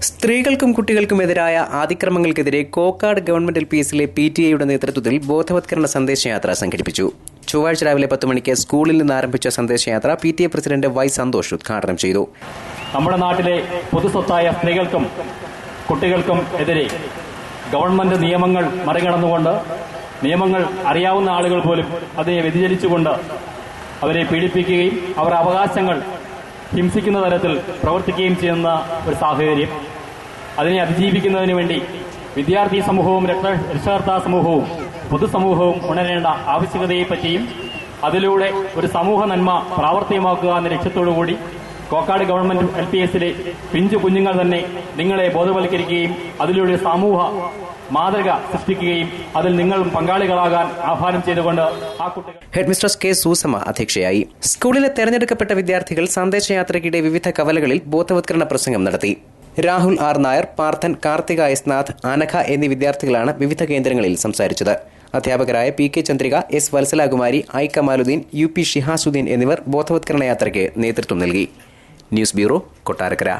സ്ത്രീകൾക്കും കുട്ടികൾക്കുമെതിരായ അതിക്രമങ്ങൾക്കെതിരെ Kokkad government LPSലെ PTA നേതൃത്വത്തിൽ ബോധവത്കരണ സന്ദേശയാത്ര സംഘടിപ്പിച്ചു. ചൊവ്വാഴ്ച രാവിലെ 10 മണിക്ക് സ്കൂളിൽ നിന്ന് ആരംഭിച്ച സന്ദേശയാത്ര PTA പ്രസിഡന്റ് Y സന്തോഷ് ഉദ്ഘാടനം ചെയ്തു. നമ്മുടെ നാട്ടിലെ പൊതുസ്വത്തായ സ്ത്രീകൾക്കും കുട്ടികൾക്കും എതിരെ ഗവൺമെന്റ് നിയമങ്ങൾ മറികടന്നുകൊണ്ട് നിയമങ്ങൾ അറിയാവുന്ന ആളുകൾ പോലും അതിനെ വ്യതിചലിച്ചുകൊണ്ട് അവരെ പീഡിപ്പിക്കുകയും അവരുടെ അവകാശങ്ങൾ ഹിംസിക്കുന്ന തരത്തിൽ പ്രവർത്തിക്കുകയും ചെയ്യുന്ന ഒരു സാഹചര്യം, അതിനെ അതിജീവിക്കുന്നതിന് വേണ്ടി വിദ്യാർത്ഥി സമൂഹവും രക്ഷകർത്താ സമൂഹവും പൊതുസമൂഹവും ഉണരേണ്ട ആവശ്യകതയെപ്പറ്റിയും അതിലൂടെ ഒരു സമൂഹ നന്മ പ്രാവർത്തികമാക്കുക എന്ന ലക്ഷ്യത്തോടുകൂടി കോക്കാട് ഗവൺമെന്റ് LPSലെ പിഞ്ചു കുഞ്ഞുങ്ങൾ തന്നെ നിങ്ങളെ ബോധവൽക്കരിക്കുകയും അതിലൂടെ സമൂഹ മാതൃക സൃഷ്ടിക്കുകയും അതിൽ നിങ്ങളും പങ്കാളികളാകാൻ ആഹ്വാനം ചെയ്തുകൊണ്ട് ആ കുട്ടികൾ ഹെഡ് മിസ്ട്രസ് K. സൂസമ്മ അധ്യക്ഷയായി. സ്കൂളിലെ തെരഞ്ഞെടുക്കപ്പെട്ട വിദ്യാർത്ഥികൾ സന്ദേശയാത്രയ്ക്കിടെ വിവിധ കവലകളിൽ ബോധവത്കരണ പ്രസംഗം നടത്തി. രാഹുൽ R. നായർ, പാർത്ഥൻ, കാർത്തിക S. നാഥ്, അനഘ എന്നീ വിദ്യാർത്ഥികളാണ് വിവിധ കേന്ദ്രങ്ങളിൽ സംസാരിച്ചത്. അധ്യാപകരായ PK Chandrika, S. Vatsalakumari, I. Kamaluddin, UP ഷിഹാസുദ്ദീൻ എന്നിവർ ബോധവത്കരണ യാത്രയ്ക്ക് നേതൃത്വം നൽകി. News bureau, Kottarakkara.